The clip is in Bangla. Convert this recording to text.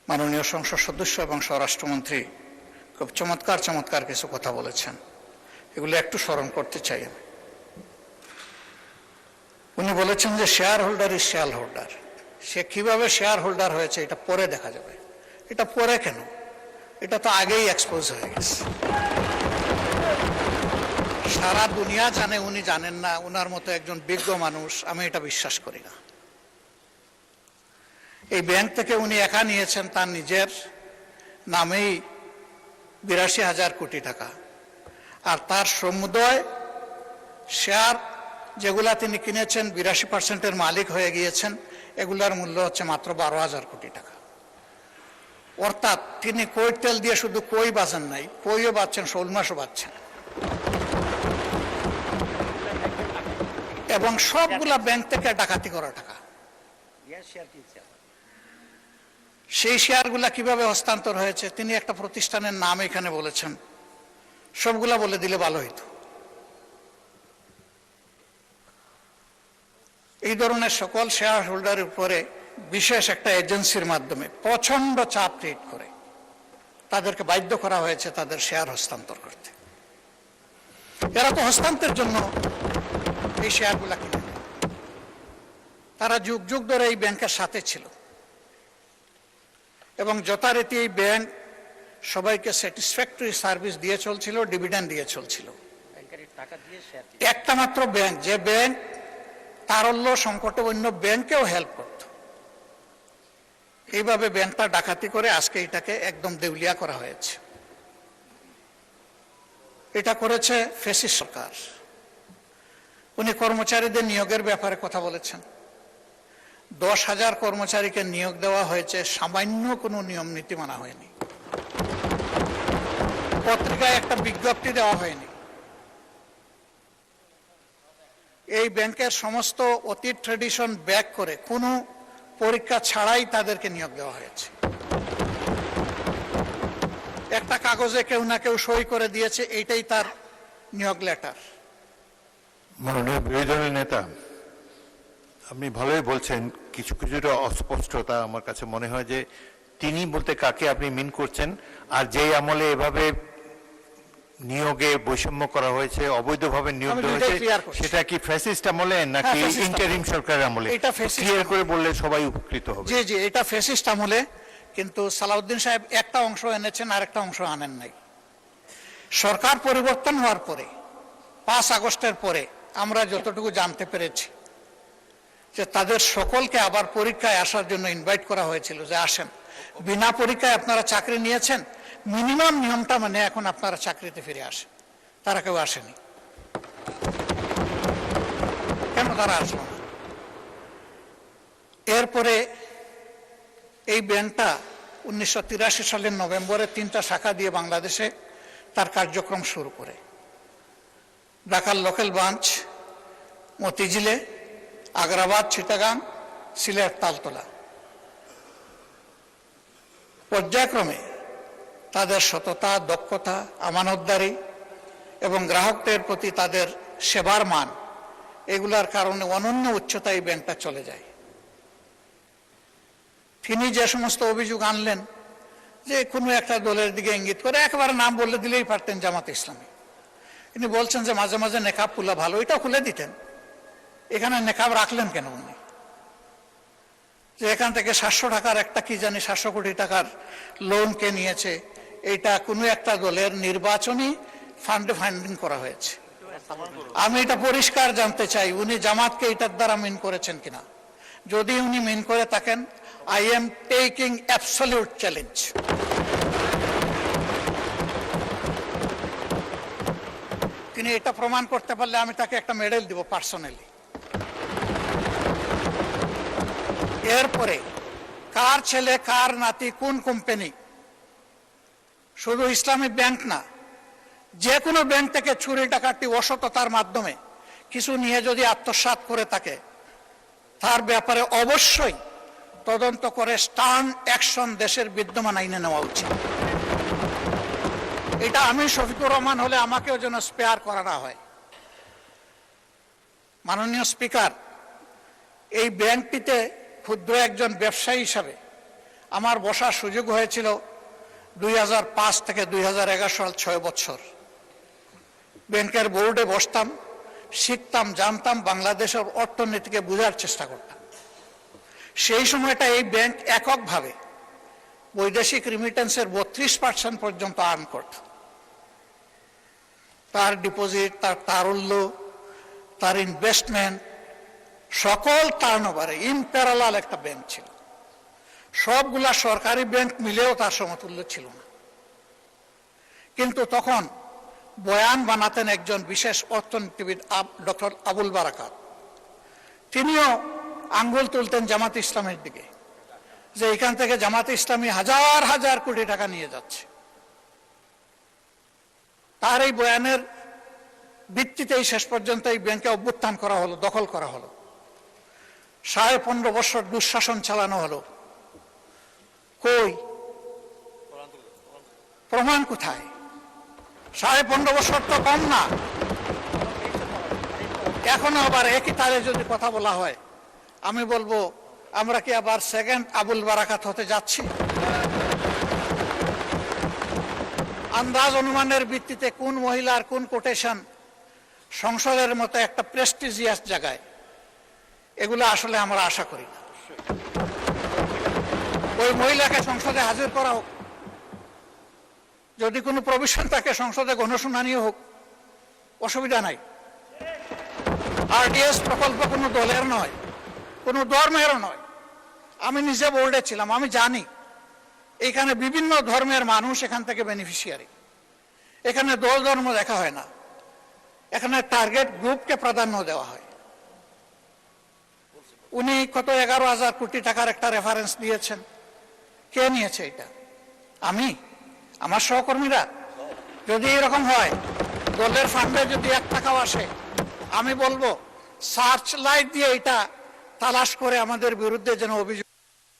মাননীয় সংসদ সদস্য এবং স্বরাষ্ট্রমন্ত্রী খুব চমৎকার চমৎকার কিছু কথা বলেছেন, এগুলো একটু স্মরণ করতে চাই আমি। উনি বলেছেন যে shareholder is shareholder. সে কিভাবে শেয়ার হোল্ডার হয়েছে এটা পরে দেখা যাবে। এটা পরে কেন? এটা তো আগেই এক্সপোজ হয়ে গেছে। সারা দুনিয়া জানে, উনি জানেন না। উনার মতো একজন বিজ্ঞ মানুষ, আমি এটা বিশ্বাস করি না। এই ব্যাংক থেকে উনি একা নিয়েছেন তার নিজের নামেই ৮২,০০০ কোটি টাকা, আর তার সমুদয় শেয়ার যেগুলা তিনি কিনেছেন ৮২% মালিক হয়ে গিয়েছেন, এগুলার মূল্য হচ্ছে মাত্র ১২,০০০ কোটি টাকা। অর্থাৎ তিনি কই তেল দিয়ে শুধু কই বাঁচেন নাই, কইও বাঁচছেন, শোল মাছও বাঁচছেন, এবং সবগুলা ব্যাংক থেকে ডাকাতি করা টাকা। সেই শেয়ারগুলা কিভাবে হস্তান্তর হয়েছে তিনি একটা প্রতিষ্ঠানের নাম এখানে বলেছেন, সবগুলা বলে দিলে ভালো হইতো। এই ধরনের সকল শেয়ার হোল্ডারের উপরে বিশেষ একটা এজেন্সির মাধ্যমে প্রচন্ড চাপ ক্রিয়েট করে তাদেরকে বাধ্য করা হয়েছে তাদের শেয়ার হস্তান্তর করতে। এরা তো হস্তান্তরের জন্য এই শেয়ারগুলা কিনে, তারা যুগ যুগ ধরে এই ব্যাংকের সাথে ছিল এবং যথারীতি এই ব্যাংক সবাইকে স্যাটিসফ্যাক্টরি সার্ভিস দিয়ে চলছিল, ডিভিডেন্ড দিয়ে চলছিল। একটা মাত্র ব্যাংক, যে ব্যাংক তারল্য সংকটে অন্য ব্যাংকেও হেল্প করত, এইভাবে ব্যাংকটা ডাকাতি করে আজকে এটাকে একদম দেউলিয়া করা হয়েছে। এটা করেছে ফ্যাসিস্ট সরকার। উনি কর্মচারীদের নিয়োগের ব্যাপারে কথা বলেছেন। ১০,০০০ কর্মচারীকে নিয়োগ দেওয়া হয়েছে, সামান্য কোনো নিয়ম নীতি মানা হয়নি, পত্রিকায় একটা বিজ্ঞপ্তি দেওয়া হয়নি। এই ব্যাংকের সমস্ত অতীত ট্রেডিশন ব্যাক করে কোনো পরীক্ষা ছাড়াই তাদেরকে নিয়োগ দেওয়া হয়েছে। একটা কাগজে কেউ না কেউ সই করে দিয়েছে, এইটাই তার নিয়োগ লেটার। মাননীয় বিরোধী দলের নেতা, আপনি ভালোই বলছেন, কিছু কিছুটা অস্পষ্টতা আমার কাছে মনে হয় যে তিনি বলতে কাকে আপনি মিন করছেন, আর যেই আমলে এভাবে নিয়োগে বৈষম্য করা হয়েছে, অবৈধভাবে নিয়োগ দেওয়া হয়েছে, সেটা কি ফ্যাসিস্ট আমলে নাকি ইন্টারিম সরকারের আমলে? এটা ক্লিয়ার করে বললে সবাই উপকৃত হবে। জি জি, এটা ফ্যাসিস্ট আমলে, কিন্তু সালাউদ্দিন সাহেব একটা অংশ এনেছেন আর একটা অংশ আনেন নাই। সরকার পরিবর্তন হওয়ার পরে ৫ আগস্টের পরে আমরা যতটুকু জানতে পেরেছি যে তাদের সকলকে আবার পরীক্ষায় আসার জন্য ইনভাইট করা হয়েছিল, যে আসেন, বিনা পরীক্ষায় আপনারা চাকরি নিয়েছেন, মিনিমাম নিয়মটা মানে এখন আপনারা চাকরিতে ফিরে আসেন। তারা কেউ আসেনি। কেন তারা আসলো না? এরপরে এই ব্যাংকটা ১৯৮৩ সালের নভেম্বরে ৩টা শাখা দিয়ে বাংলাদেশে তার কার্যক্রম শুরু করে। ঢাকার লোকাল ব্রাঞ্চ মতিঝিলে, আগ্রাবাদ, চিটাগাং, সিলেট, তালতলা। পর্যায়ক্রমে তাদের সততা, দক্ষতা, আমানতদারি এবং গ্রাহকদের প্রতি তাদের সেবার মান, এগুলার কারণে অনন্য উচ্চতায় এই ব্যাংকটা চলে যায়। তিনি যে সমস্ত অভিযোগ আনলেন, যে কোনো একটা দলের দিকে ইঙ্গিত করে, একেবারে নাম বলে দিলেই পারতেন জামাত ইসলামী। তিনি বলছেন যে মাঝে মাঝে নেকাব খুলা ভালো, এটা খুলে দিতেন। এখানে নেকাব রাখলেন কেন উনি? যে এখান থেকে ৭০০ টাকার একটা কি জানি ৭০০ কোটি টাকার লোন কে নিয়েছে, এটা কোনো একটা দলের নির্বাচনী ফান্ডে ফান্ডিং করা হয়েছে। আমি এটা পরিষ্কার জানতে চাই, উনি জামাতকে এটার দ্বারা মিন করেছেন কিনা। যদি উনি মিন করে থাকেন, I am taking absolute challenge. তিনি এটা প্রমাণ করতে পারলে আমি তাকে একটা মেডেল দিব পার্সোনালি। এরপরে কার ছেলে, কার নাতি, কোন কোম্পানি, শুধু ইসলামী ব্যাংক না, যে কোনো ব্যাংক থেকে চুরি ডাকাতি অসততার মাধ্যমে কিছু নিয়ে যদি আত্মসাৎ করে থাকে, তার ব্যাপারে অবশ্যই তদন্ত করে স্টার্ন অ্যাকশন দেশের বিদ্যমান আইনে নেওয়া উচিত। এটা আমি শফিকুর রহমান হলে আমাকেও যেন স্পেয়ার করা না হয়। মাননীয় স্পিকার, এই ব্যাংকটিতে ক্ষুদ্র একজন ব্যবসায়ী হিসাবে আমার বসার সুযোগ হয়েছিল 2005 থেকে 2011 সাল 6 বছর। ব্যাংকের বোর্ডে বসতাম, শিখতাম, জানতাম, বাংলাদেশের অর্থনীতিকে বোঝার চেষ্টা করতাম। সেই সময়টা এই ব্যাংক এককভাবে বৈদেশিক রিমিটেন্সের 32% পর্যন্ত আর্ন করত। তার ডিপোজিট, তার তারল্য, তার ইনভেস্টমেন্ট, সকল টার্নওভারে ইম্প্যারালাল একটা ব্যাংক ছিল। সবগুলা সরকারি ব্যাংক মিলেও তার সমতুল্য ছিল না। কিন্তু তখন বয়ান বানাতেন একজন বিশেষ অর্থনীতিবিদ ডক্টর আবুল বারাকাত। তিনিও আঙ্গুল তুলতেন জামাত ইসলামের দিকে, যে এখান থেকে জামাত ইসলামী হাজার হাজার কোটি টাকা নিয়ে যাচ্ছে। তার এই বয়ানের ভিত্তিতেই শেষ পর্যন্ত এই ব্যাংকে অভ্যুত্থান করা হলো, দখল করা হলো, 15.5 বছর দুঃশাসন চালানো হলো। কই প্রমাণ কোথায়? 15.5 বছর তো কম না। এখনো আবার একই তালে যদি কথা বলা হয়, আমি বলবো আমরা কি আবার সেকেন্ড আবুল বারাকাত হতে যাচ্ছি? আন্দাজ অনুমানের ভিত্তিতে কোন মহিলার কোন কোটেশন সংসদের মতো একটা প্রেস্টিজিয়াস জায়গায়, এগুলো আসলে আমরা আশা করি না। ওই মহিলাকে সংসদে হাজির করা হোক, যদি কোনো প্রভিশন থাকে সংসদে গণশুনানিও হোক, অসুবিধা নাই। আরডিএস প্রকল্প কোনো দলের নয়, কোনো ধর্মেরও নয়। আমি নিজে বোর্ডে ছিলাম, আমি জানি এখানে বিভিন্ন ধর্মের মানুষ এখান থেকে বেনিফিশিয়ারি। এখানে দল ধর্ম দেখা হয় না, এখানে টার্গেট গ্রুপকে প্রাধান্য দেওয়া হয়। উনি কত 11,000 কোটি টাকার একটা রেফারেন্স দিয়েছেন। কে নিয়েছে এটা? আমি, আমার সহকর্মীরা? যদি এরকম হয়, দলের ফান্ডে যদি 1 টাকাও আসে, আমি বলবো সার্চ লাইট দিয়ে এটা তালাশ করে আমাদের বিরুদ্ধে যেন অভিযোগ